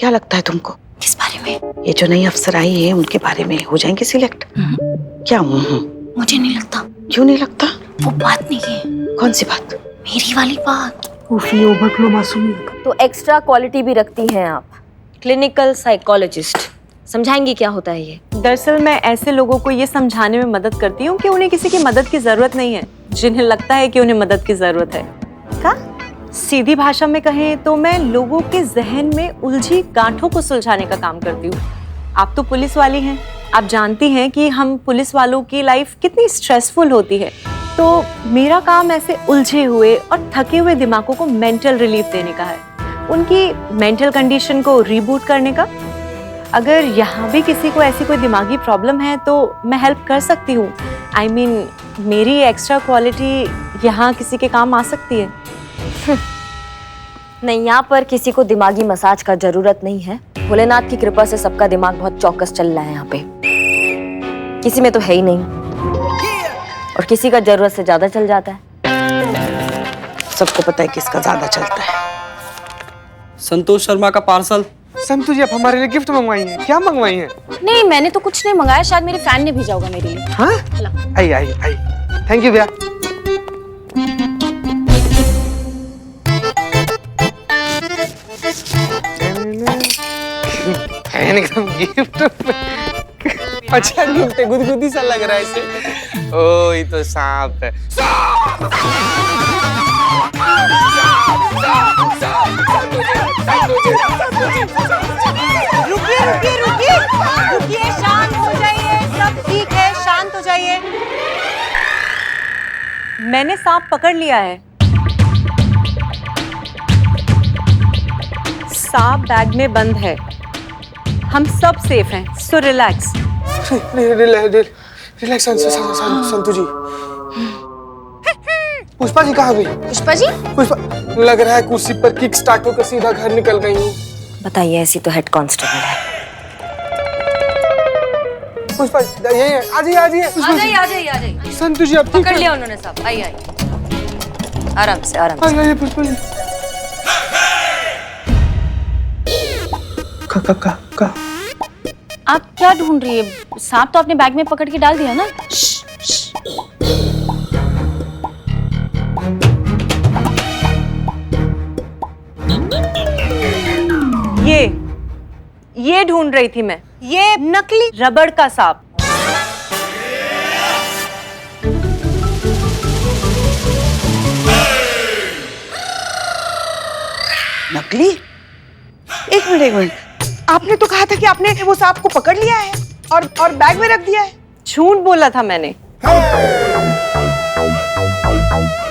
क्या लगता है तुमको? किस बारे में? ये जो नई अफसर आई है उनके बारे में, हो जाएंगे सिलेक्ट? क्या? मुझे नहीं लगता। क्यों नहीं लगता? वो बात नहीं है। कौन सी बात? मेरी वाली बात। तो एक्स्ट्रा क्वालिटी भी रखती हैं आप, क्लिनिकल साइकोलॉजिस्ट। समझाएंगी क्या होता है ये? दरअसल मैं ऐसे लोगों को ये समझाने में मदद करती हूँ कि उन्हें किसी की मदद की जरूरत नहीं है, जिन्हें लगता है कि उन्हें मदद की जरूरत है। का? सीधी भाषा में कहें तो मैं लोगों के जहन में उलझी गांठों को सुलझाने का काम करती हूँ। आप तो पुलिस वाली हैं, आप जानती हैं कि हम पुलिस वालों की लाइफ कितनी स्ट्रेसफुल होती है। तो मेरा काम ऐसे उलझे हुए और थके हुए दिमागों को मेंटल रिलीफ देने का है, उनकी मेंटल कंडीशन को रीबूट करने का। अगर यहाँ भी किसी को ऐसी कोई दिमागी प्रॉब्लम है तो मैं हेल्प कर सकती हूँ। I mean, मेरी एक्स्ट्रा क्वालिटी यहाँ किसी के काम आ सकती है। नहीं, यहाँ पर किसी को दिमागी मसाज का जरूरत नहीं है। भोलेनाथ की कृपा से सबका दिमाग बहुत चौकस चल रहा है यहाँ पे। किसी में तो है ही नहीं, और किसी का जरूरत से ज्यादा चल जाता है। सबको पता है किसका ज्यादा चलता है। संतोष शर्मा का पार्सल। संतु जी, आप हमारे लिए गिफ्ट मंगवाई हैं? क्या मंगवाई हैं? नहीं, मैंने तो कुछ नहीं मंगाया, शायद मेरी फैन ने भेजा होगा मेरे लिए। हाँ? आई आई आई, थैंक यू भैया। गिफ्ट अच्छा गिफ्ट है, गुदगुदी सा लग रहा है इसे। ओ, ये तो सांप है। रुकिए रुकिए रुकिए रुकिए, शांत हो जाइए, सब ठीक है, शांत हो जाइए। मैंने सांप पकड़ लिया है। सांप बैग में बंद है, हम सब सेफ हैं, सो रिलैक्स। रिलैक्स संतु जी। पुष्पा जी कहाँ गई? पुष्पा जी? पुष्पा, लग रहा है कुर्सी पर किक स्टार्ट होकर सीधा घर निकल गई हूँ। बताइए, ऐसी तो हेड कांस्टेबल है। पुष्पा यही है, आ जाइए आ जाइए। आ जाइए। संतु जी अब पकड़ लिया उन्होंने सब। आइए आराम से आराम से। आइए पुष्पा जी। का आप क्या ढूंढ रही है? सांप तो आपने बैग में पकड़ के डाल दिया ना। ये ढूंढ रही थी मैं, ये नकली रबड़ का सांप। नकली? एक मिनट, आपने तो कहा था कि आपने वो सांप को पकड़ लिया है और बैग में रख दिया है। झूठ बोला था मैंने।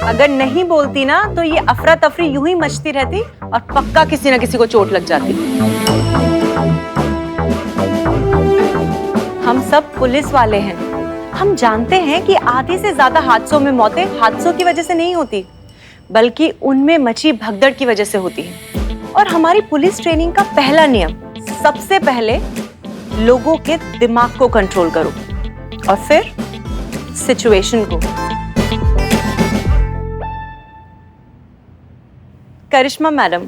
अगर नहीं बोलती ना तो ये अफरा तफरी यूं ही मचती रहती और पक्का किसी न किसी को चोट लग जाती। हम सब पुलिस वाले हैं, हम जानते हैं कि आधे से ज्यादा हादसों में मौतें हादसों की वजह से नहीं होती, बल्कि उनमें मची भगदड़ की वजह से होती है। और हमारी पुलिस ट्रेनिंग का पहला नियम, सबसे पहले लोगों के दिमाग को कंट्रोल करो और फिर सिचुएशन को। करिश्मा मैडम,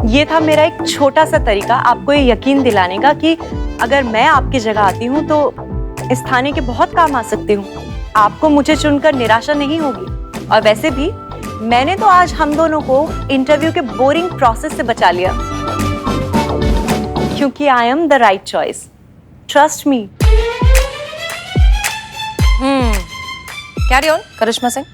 ये था मेरा एक छोटा सा तरीका आपको ये यकीन दिलाने का कि अगर मैं आपकी जगह आती हूँ तो इस थाने के बहुत काम आ सकती हूँ। आपको मुझे चुनकर निराशा नहीं होगी। और वैसे भी मैंने तो आज हम दोनों को इंटरव्यू के बोरिंग प्रोसेस से बचा लिया, क्योंकि I am the right choice. Trust me. Carry on Karishma Singh.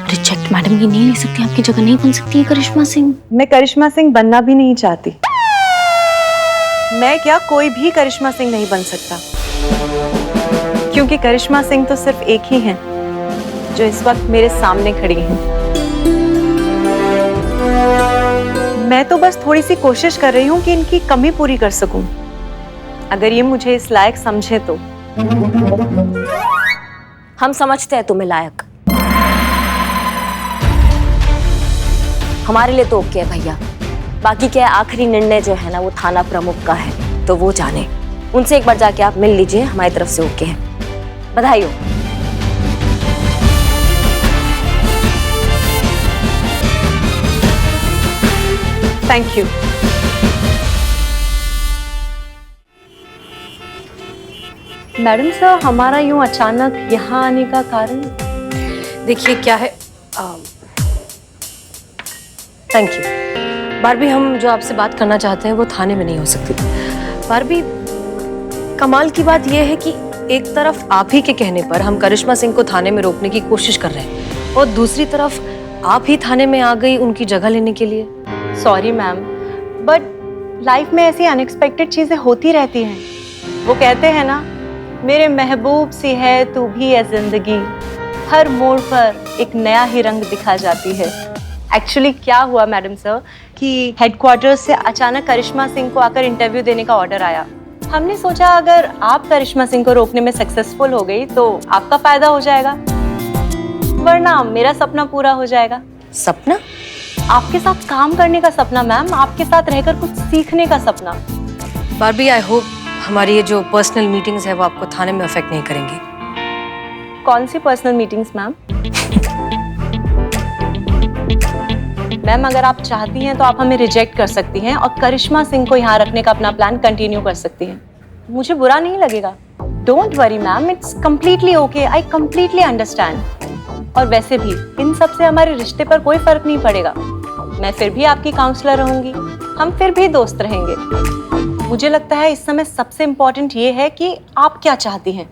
Reject madam, ये नहीं ले सकती, आपकी जगह नहीं बन सकती है करिश्मा सिंह। मैं करिश्मा सिंह बनना भी नहीं चाहती। मैं क्या, कोई भी करिश्मा सिंह नहीं बन सकता, क्योंकि करिश्मा सिंह तो सिर्फ एक ही हैं जो इस वक्त मेरे सामने खड़ी हैं। मैं तो बस थोड़ी सी कोशिश कर रही हूँ कि इनकी कमी पूरी कर सकूं। अगर ये मुझे इस लायक समझे तो। हम समझते हैं तुम्हें लायक। हमारे लिए तो ओके है भैया। बाकी क्या है, आखिरी निर्णय जो है ना वो थाना प्रमुख का है, तो वो जाने। उनसे एक बार जाके आप मिल लीजिए, हमारी तरफ से ओके है। बधाई हो। Thank you. मैडम सर, हमारा यूं अचानक यहाँ आने का कारण? देखिए क्या है, थैंक यू बारबी, हम जो आपसे बात करना चाहते हैं वो थाने में नहीं हो सकती। बारबी, कमाल की बात यह है कि एक तरफ आप ही के कहने पर हम करिश्मा सिंह को थाने में रोकने की कोशिश कर रहे हैं और दूसरी तरफ आप ही थाने में आ गई उनकी जगह लेने के लिए। सॉरी मैम, बट लाइफ में ऐसी अनएक्सपेक्टेड चीजें होती रहती हैं। वो कहते हैं ना, मेरे महबूब सी है तू भी है जिंदगी, हर मोड़ पर एक नया ही रंग दिखा जाती है। एक्चुअली क्या हुआ मैडम सर कि हेडक्वार्टर्स से अचानक करिश्मा सिंह को आकर इंटरव्यू देने का ऑर्डर आया। हमने सोचा अगर आप करिश्मा सिंह को रोकने में सक्सेसफुल हो गई तो आपका फायदा हो जाएगा, वरना मेरा सपना पूरा हो जाएगा। सपना? आपके साथ काम करने का सपना मैम, आपके साथ रहकर कुछ सीखने का सपना। बारबी, आई होप हमारी ये जो पर्सनल मीटिंग्स है वो आपको थाने में अफेक्ट नहीं करेंगी। कौन सी पर्सनल मीटिंग्स मैम? मैम, अगर आप चाहती हैं तो आप हमें रिजेक्ट कर सकती हैं और करिश्मा सिंह को यहाँ रखने का अपना प्लान कंटिन्यू कर सकती हैं। मुझे बुरा नहीं लगेगा। Don't worry ma'am, it's completely okay, I completely understand. और वैसे भी इन सब से हमारे रिश्ते पर कोई फर्क नहीं पड़ेगा। मैं फिर भी आपकी काउंसलर रहूंगी, हम फिर भी दोस्त रहेंगे। मुझे लगता है इस समय सबसे इम्पोर्टेंट ये है कि आप क्या चाहती हैं।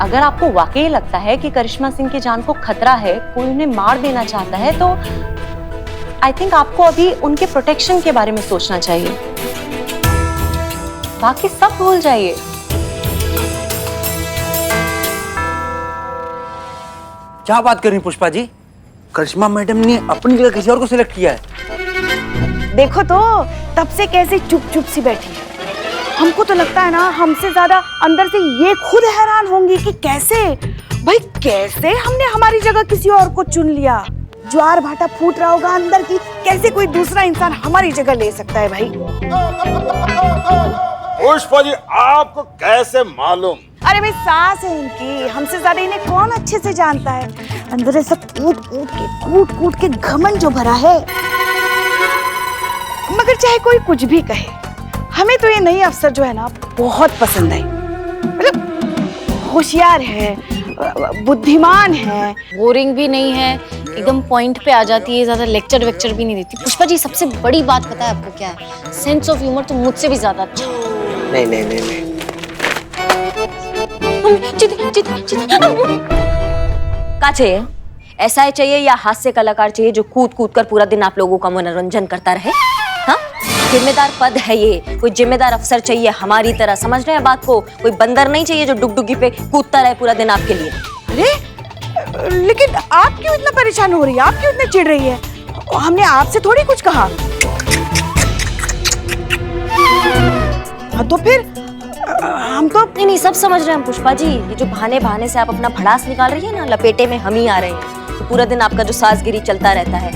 अगर आपको वाकई लगता है कि करिश्मा सिंह की जान को खतरा है, कोई उन्हें मार देना चाहता है, तो आई थिंक आपको अभी उनके प्रोटेक्शन के बारे में सोचना चाहिए। बाकी सब भूल जाइए। क्या बात कर रही पुष्पा जी? करिश्मा मैडम ने अपनी जगह किसी और को सिलेक्ट किया है। देखो तो तब से कैसे चुप चुप सी बैठी है। हमको तो लगता है ना हमसे ज्यादा अंदर से ये खुद हैरान होंगी कि कैसे कैसे हमने हमारी जगह किसी और को चुन लिया। ज्वार भाटा फूट रहा होगा अंदर की, कैसे कोई दूसरा इंसान हमारी जगह ले सकता है भाई। पुष्पा जी, आपको कैसे मालूम? अरे भाई, सास है इनकी, हमसे ज्यादा इन्हें कौन अच्छे से जानता है। अंदर ऐसा कूट कूट के घमंड जो भरा है। मगर चाहे कोई कुछ भी कहे, हमें तो ये नई अफसर जो है ना बहुत पसंद आई। मतलब होशियार है, बुद्धिमान है, बोरिंग भी नहीं है, एकदम पॉइंट पे आ जाती है, ज्यादा लेक्चर वेक्चर भी नहीं देती। पुष्पा जी, सबसे बड़ी बात पता है आपको क्या है? सेंस ऑफ ह्यूमर तो मुझसे भी ज्यादा अच्छा। नहीं नहीं नहीं नहीं, क्या चाहिए? ऐसा ही चाहिए या हास्य कलाकार चाहिए जो कूद कूद कर पूरा दिन आप लोगों का मनोरंजन करता रहे? हाँ, जिम्मेदार पद है ये, कोई जिम्मेदार अफसर चाहिए हमारी तरह, समझ रहे हैं बात को? कोई बंदर नहीं चाहिए जो डुगडुगी पे कूदता रहे पूरा दिन आपके लिए। अरे लेकिन आप क्यों इतना परेशान हो रही है? आप क्यों इतना चिढ़ रही है? हमने आपसे थोड़ी कुछ कहा। तो फिर हम तो नहीं सब समझ रहे हैं पुष्पा जी। ये जो बहाने बहाने से आप अपना भड़ास निकाल रही है ना, लपेटे में हम ही आ रहे हैं। तो पूरा दिन आपका जो सासगिरी चलता रहता है।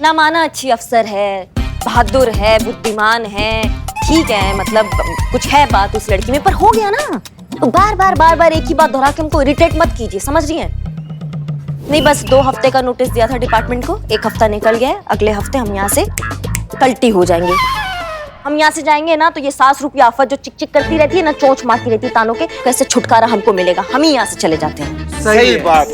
ना माना अच्छी अफसर है, बहादुर है, बुद्धिमान है, ठीक है, मतलब कुछ है बात उस लड़की में, पर हो गया ना। तो बार बार एक ही बात दोहरा के हमको इरिटेट मत कीजिए, समझ रही हैं? नहीं, बस 2 हफ्ते का नोटिस दिया था डिपार्टमेंट को, 1 हफ्ता निकल गया है। अगले हफ्ते हम यहाँ से कल्टी हो जाएंगे। हम यहाँ से जाएंगे ना तो ये सास रूपी आफत जो चिक चिक करती रहती है ना, चोंच मारती रहती है तानों के, कैसे छुटकारा हमको मिलेगा? हम ही यहाँ से चले जाते हैं। सही बात।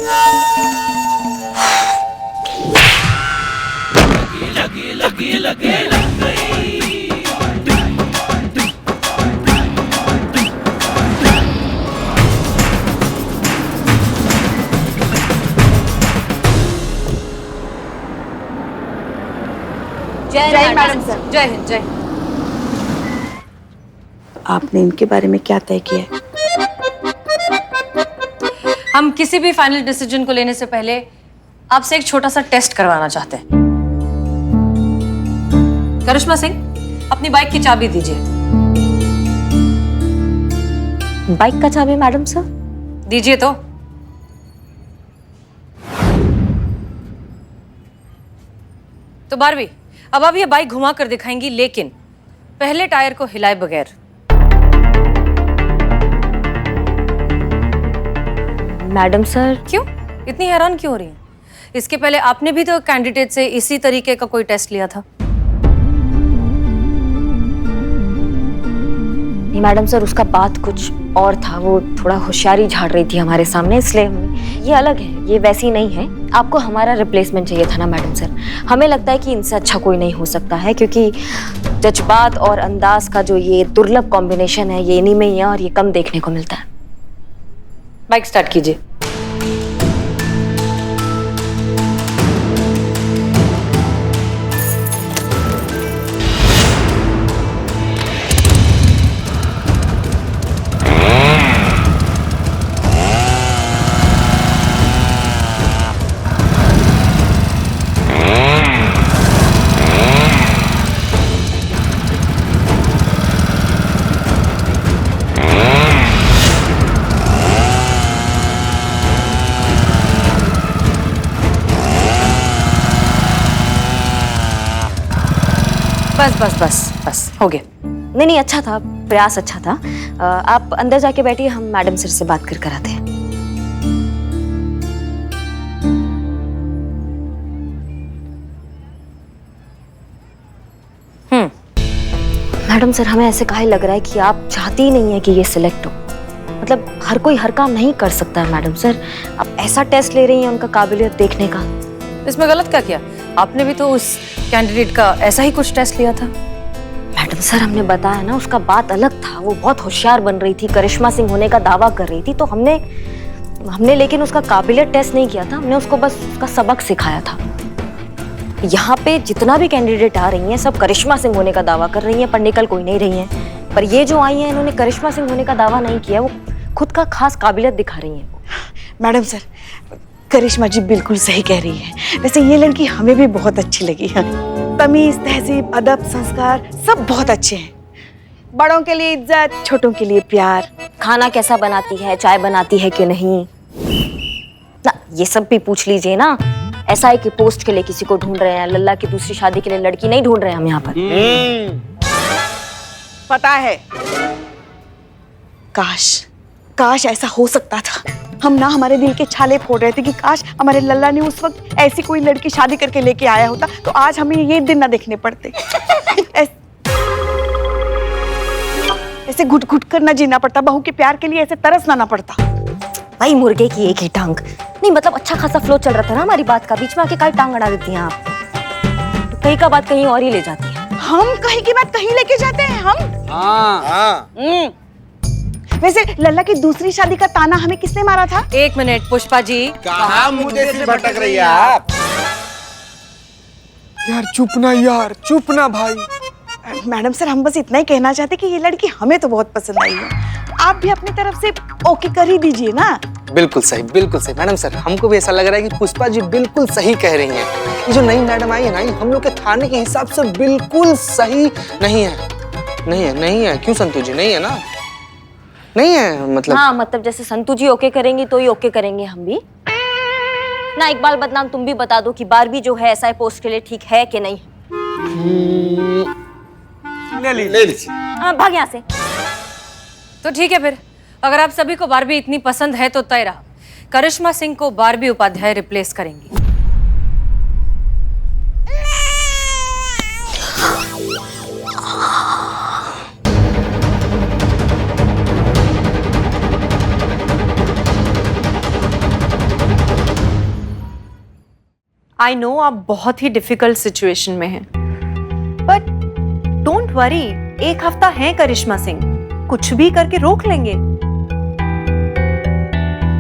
जय मैडम सर। जय हिंद। जय। आपने इनके बारे में क्या तय किया है? हम किसी भी फाइनल डिसीजन को लेने से पहले आपसे एक छोटा सा टेस्ट करवाना चाहते हैं। करिश्मा सिंह, अपनी बाइक की चाबी दीजिए। बाइक का चाबी मैडम सर? दीजिए तो। तो बारवी, अब आप ये बाइक घुमा कर दिखाएंगी, लेकिन पहले टायर को हिलाए बगैर। Madam sir. क्यों इतनी हैरान क्यों हो रही हैं? इसके पहले आपने भी तो कैंडिडेट से इसी तरीके का कोई टेस्ट लिया था। नहीं मैडम सर, उसका बात कुछ और था। वो थोड़ा होशियारी झाड़ रही थी हमारे सामने, इसलिए ये अलग है, ये वैसी नहीं है। आपको हमारा रिप्लेसमेंट चाहिए था ना मैडम सर। हमें लगता है कि इनसे अच्छा कोई नहीं हो सकता है, क्योंकि जज्बात और अंदाज का जो ये दुर्लभ कॉम्बिनेशन है, ये इन्हीं में ही है और ये कम देखने को मिलता है। बाइक स्टार्ट कीजिए। बस हो गया। नहीं, अच्छा था, प्रयास अच्छा था। आप अंदर जाके बैठिए, हम मैडम सर से बात कर कर आते हैं। मैडम सर, हमें ऐसे काहे लग रहा है कि आप चाहती ही नहीं है कि ये सिलेक्ट हो। मतलब हर कोई हर काम नहीं कर सकता है मैडम सर। आप ऐसा टेस्ट ले रही हैं उनका काबिलियत देखने का। इसमें गलत क्या किया? आपने भी तो उस कैंडिडेट का ऐसा ही कुछ टेस्ट लिया था। मैडम सर, हमने बताया ना, उसका बात अलग था। वो बहुत होशियार बन रही थी, करिश्मा सिंह होने का दावा कर रही थी, तो हमने लेकिन उसका काबिलियत टेस्ट नहीं किया था। हमने उसको बस उसका सबक सिखाया था। यहाँ पे जितना भी कैंडिडेट आ रही हैं, सब करिश्मा सिंह होने का दावा कर रही हैं, पर निकल कोई नहीं रही हैं। पर ये जो आई हैं, इन्होंने करिश्मा सिंह होने का दावा नहीं किया, वो खुद का खास काबिलियत दिखा रही हैं। मैडम सर, करिश्मा जी बिल्कुल सही कह रही है। वैसे ये लड़की हमें भी बहुत अच्छी लगी है। तमीज, तहजीब, अदब, संस्कार सब बहुत अच्छे हैं। बड़ों के लिए इज्जत, छोटों के लिए प्यार। खाना कैसा बनाती है, चाय बनाती है कि नहीं, ना ये सब भी पूछ लीजिए ना। ऐसा है कि पोस्ट के लिए किसी को ढूंढ रहे हैं, लल्ला की दूसरी शादी के लिए लड़की नहीं ढूंढ रहे हैं हम यहाँ पर। पता है, काश ऐसा हो सकता था। हम ना हमारे दिल के छाले फोड़ रहे थे कि काश हमारे लल्ला ने उस वक्त ऐसी कोई लड़की शादी करके लेके आया होता, तो आज हमें ये दिन ना देखने पड़ते। ऐसे घुट घुट कर ना जीना पड़ता, बहू के प्यार के लिए ऐसे तरसना ना पड़ता। भाई मुर्गे की एक ही टांग नहीं, मतलब अच्छा खासा फ्लो चल रहा था ना हमारी बात का, बीच में आके काई टांग अड़ा देती हैं आप। तो कहीं का बात कहीं और ही ले जाती है। हम कहीं की बात कहीं लेके जाते हैं हम। हाँ। वैसे लल्ला की दूसरी शादी का ताना हमें किसने मारा था? एक मिनट पुष्पा जी, कहाँ मुझे से भटक रही है आप? यार चुप ना भाई। मैडम सर, हम बस इतना ही कहना चाहते कि ये लड़की हमें तो बहुत पसंद आई है। आप भी अपनी तरफ से ओके कर ही दीजिए ना। बिल्कुल सही मैडम सर, हमको भी ऐसा लग रहा है कि पुष्पा जी बिल्कुल सही कह रही हैं। ये जो नई मैडम आई है ना, ये हम लोग के थाने के हिसाब से बिल्कुल सही नहीं है। क्यों संतू जी, नहीं है ना? नहीं है मतलब? हाँ, मतलब जैसे संतू जी ओके करेंगी तो ही ओके करेंगे हम भी ना। इकबाल बदनाम, तुम भी बता दो कि बारबी जो है एसआई पोस्ट के लिए ठीक है कि नहीं। ले लीजिए। भाग यहाँ से। तो ठीक है फिर, अगर आप सभी को बारबी इतनी पसंद है तो तय रहा, करिश्मा सिंह को बारबी उपाध्याय रिप्लेस करेंगी। आई नो आप बहुत ही डिफिकल्ट सिचुएशन में हैं, बट डोंट वरी, एक हफ्ता है करिश्मा सिंह, कुछ भी करके रोक लेंगे।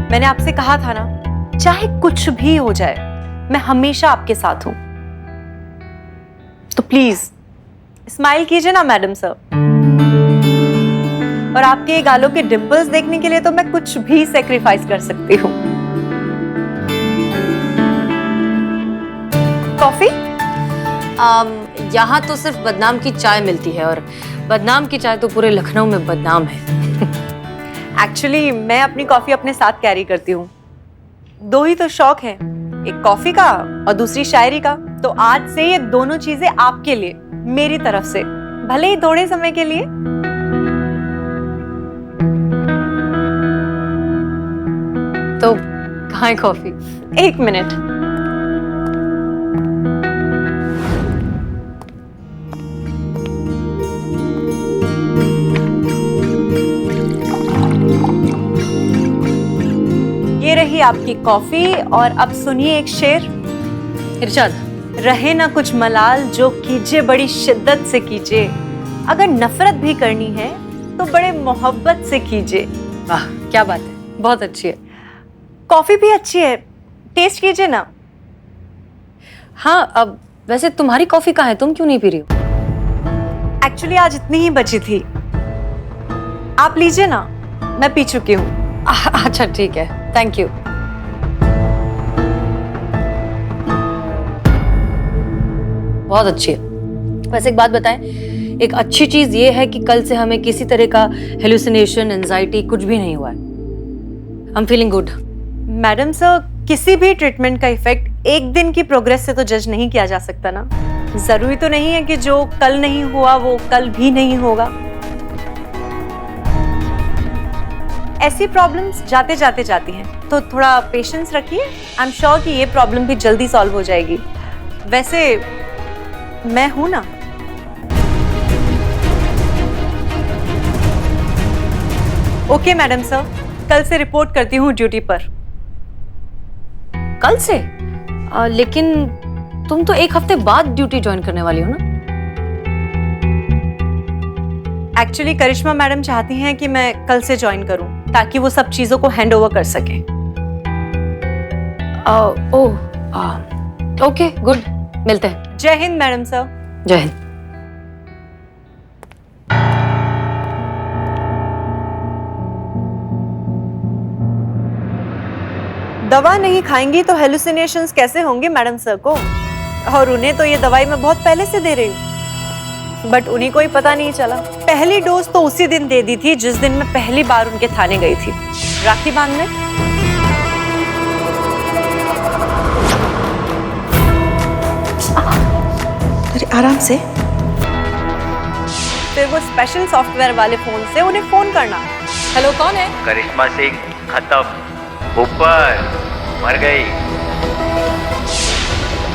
मैंने आपसे कहा था ना, चाहे कुछ भी हो जाए, मैं हमेशा आपके साथ हूं। तो प्लीज स्माइल कीजिए ना मैडम सर। और आपके गालों के डिंपल्स देखने के लिए तो मैं कुछ भी सेक्रीफाइस कर सकती हूँ। कॉफी? यहाँ तो सिर्फ बदनाम की चाय मिलती है, और बदनाम की चाय तो पूरे लखनऊ में बदनाम है। एक्चुअली मैं अपनी कॉफी अपने साथ कैरी करती हूँ। दो ही तो शौक है, एक कॉफी का और दूसरी शायरी का। तो आज से ये दोनों चीजें आपके लिए, मेरी तरफ से, भले ही थोड़े समय के लिए। तो कहाँ है कॉफी? एक मिनट। आपकी कॉफी और अब सुनिए एक शेर। इरशाद। रहे ना कुछ मलाल, जो कीजिए बड़ी शिद्दत से कीजिए। अगर नफरत भी करनी है तो बड़े मोहब्बत से कीजिए। वाह क्या बात है, बहुत अच्छी है। कॉफी भी अच्छी है, टेस्ट कीजिए ना। हाँ, अब वैसे तुम्हारी कॉफी कहाँ है, तुम क्यों नहीं पी रही हो? एक्चुअली आज इतनी ही बची थी, आप लीजिए ना, मैं पी चुकी हूँ। अच्छा ठीक है, थैंक यू। बहुत अच्छी है। वैसे एक बात बताएं, एक अच्छी चीज ये है कि कल से हमें किसी तरह का हेलुसिनेशन, एंजाइटी कुछ भी नहीं हुआ है। I am feeling good. Madam sir, किसी भी ट्रीटमेंट का इफेक्ट एक दिन की प्रोग्रेस से तो जज नहीं किया जा सकता ना। जरूरी तो नहीं है कि जो कल नहीं हुआ वो कल भी नहीं होगा। ऐसी प्रॉब्लम्स जाते जाते जाती हैं, तो थोड़ा पेशेंस रखिए। आई एम श्योर कि ये प्रॉब्लम भी जल्दी सॉल्व हो जाएगी। वैसे मैं हूं ना। ओके मैडम सर, कल से रिपोर्ट करती हूँ ड्यूटी पर। कल से? लेकिन तुम तो एक हफ्ते बाद ड्यूटी ज्वाइन करने वाली हो ना? एक्चुअली करिश्मा मैडम चाहती हैं कि मैं कल से ज्वाइन करूं, ताकि वो सब चीजों को हैंड ओवर कर सके। ओके गुड, मिलते हैं। जय हिंद मैडम सर। जय हिंद। दवा नहीं खाएंगी तो हेलुसिनेशंस कैसे होंगे मैडम सर को? और उन्हें तो ये दवाई मैं बहुत पहले से दे रही हूँ, बट उन्हीं को ही पता नहीं चला। पहली डोज तो उसी दिन दे दी थी जिस दिन मैं पहली बार उनके थाने गई थी, राखी बांधने। अरे आराम से। फिर वो स्पेशल सॉफ्टवेयर वाले फोन से उन्हें फोन करना। हेलो, कौन है? करिश्मा सिंह खत्म, ऊपर मर गई।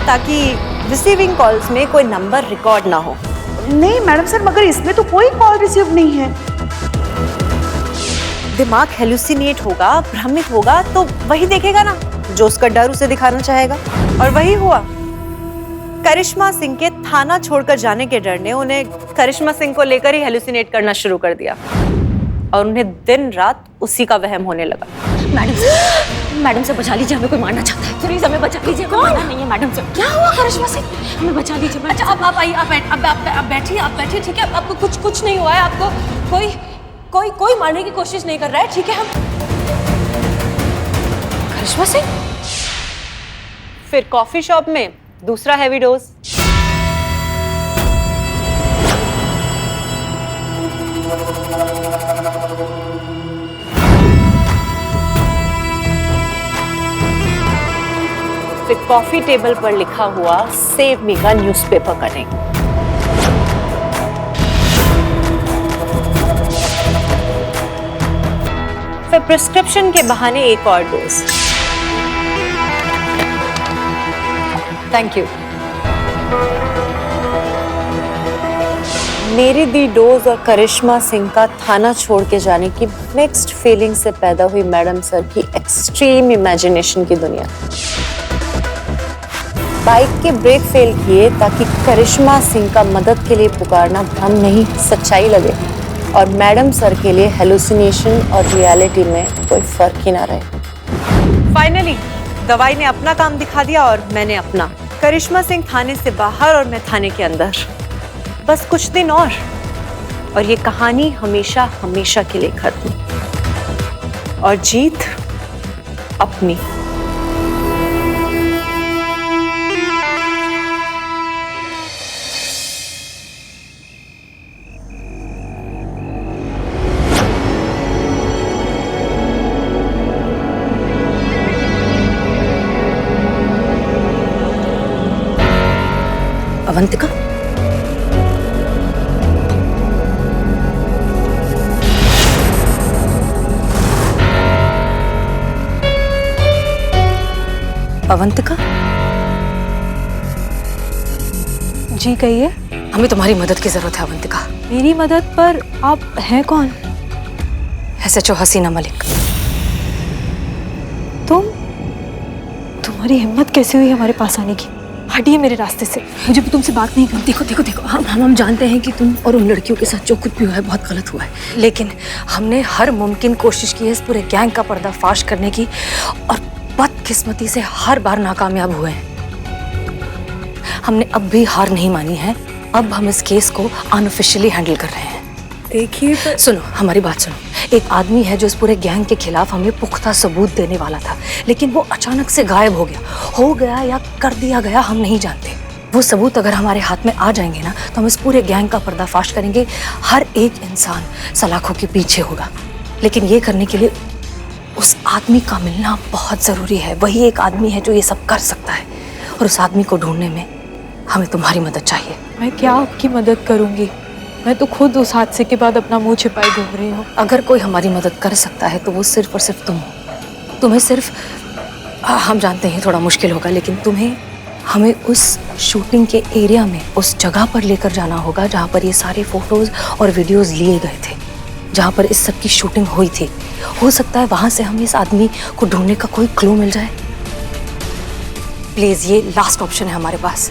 ताकि रिसीविंग कॉल्स में कोई नंबर रिकॉर्ड ना हो। नहीं मैडम सर, मगर इसमें तो कोई कॉल रिसीव नहीं है। दिमाग हेलुसिनेट होगा, भ्रमित होगा, तो वही देखेगा ना जो उसका डर उसे दिखाना चाहेगा। और वही हुआ। करिश्मा सिंह के थाना छोड़कर जाने के डर ने उन्हें करिश्मा सिंह को लेकर ही हेलुसिनेट करना शुरू कर दिया, और उन्हें दिन रात उसी का वहम होने लगा। मैडम से बचा लीजिए, हमें कोई मारना चाहता है। प्लीज हमें बचा लीजिए। कौन? नहीं है मैडम से। क्या हुआ करिश्मा से? हमें बचा लीजिए। अच्छा आप आइए, आप बैठिए, ठीक है? आपको कुछ नहीं हुआ है। आपको कोई मारने की कोशिश नहीं कर रहा है, ठीक है? हम करिश्मा सिंह। फिर कॉफी शॉप में दूसरा हैवी डोज। फिर कॉफी टेबल पर लिखा हुआ सेव मी का न्यूज़पेपर कटिंग। फिर प्रिस्क्रिप्शन के बहाने एक और डोज। Thank you. मेरी दी डोज और करिश्मा सिंह का थाना छोड़ के जाने की मिक्स्ड फीलिंग से पैदा हुई मैडम सर की एक्सट्रीम इमेजिनेशन की दुनिया। बाइक के ब्रेक फेल किए ताकि करिश्मा सिंह का मदद के लिए पुकारना भ्रम नहीं सच्चाई लगे, और मैडम सर के लिए हेलुसिनेशन और रियलिटी में कोई फर्क ही ना रहे। फाइनली दवाई ने अपना काम दिखा दिया और मैंने अपना। करिश्मा सिंह थाने से बाहर और मैं थाने के अंदर। बस कुछ दिन और ये कहानी हमेशा हमेशा के लिए खत्म, और जीत अपनी। अवंतिका, अवंतिका जी कहिए। हमें तुम्हारी मदद की जरूरत है अवंतिका। मेरी मदद? पर आप हैं कौन? SHO हसीना मलिक। तुम? तुम्हारी हिम्मत कैसे हुई हमारे पास आने की? हटिए मेरे रास्ते से, मुझे भी तुमसे बात नहीं करनी। देखो देखो देखो, हम जानते हैं कि तुम और उन लड़कियों के साथ जो कुछ भी हुआ है बहुत गलत हुआ है, लेकिन हमने हर मुमकिन कोशिश की है इस पूरे गैंग का पर्दाफाश करने की, और बदकिस्मती से हर बार नाकामयाब हुए हैं। हमने अब भी हार नहीं मानी है। अब हम इस केस को अनऑफिशियली हैंडल कर रहे हैं। देखिए सुनो, हमारी बात सुनो। एक आदमी है जो इस पूरे गैंग के खिलाफ हमें पुख्ता सबूत देने वाला था, लेकिन वो अचानक से गायब हो गया या कर दिया गया, हम नहीं जानते। वो सबूत अगर हमारे हाथ में आ जाएंगे ना, तो हम इस पूरे गैंग का पर्दाफाश करेंगे। हर एक इंसान सलाखों के पीछे होगा, लेकिन ये करने के लिए उस आदमी का मिलना बहुत जरूरी है। वही एक आदमी है जो ये सब कर सकता है, और उस आदमी को ढूंढने में हमें तुम्हारी मदद चाहिए। मैं क्या आपकी मदद करूंगी? मैं तो खुद उस हादसे के बाद अपना मुंह छिपाए घूम रही हूँ। अगर कोई हमारी मदद कर सकता है तो वो सिर्फ और सिर्फ तुम हो। तुम्हें सिर्फ हम जानते हैं थोड़ा मुश्किल होगा, लेकिन तुम्हें हमें उस शूटिंग के एरिया में, उस जगह पर लेकर जाना होगा जहाँ पर ये सारे फोटोज और वीडियोस लिए गए थे, जहाँ पर इस सब की शूटिंग हुई थी। हो सकता है वहाँ से हमें इस आदमी को ढूंढने का कोई क्लू मिल जाए। प्लीज, ये लास्ट ऑप्शन है हमारे पास।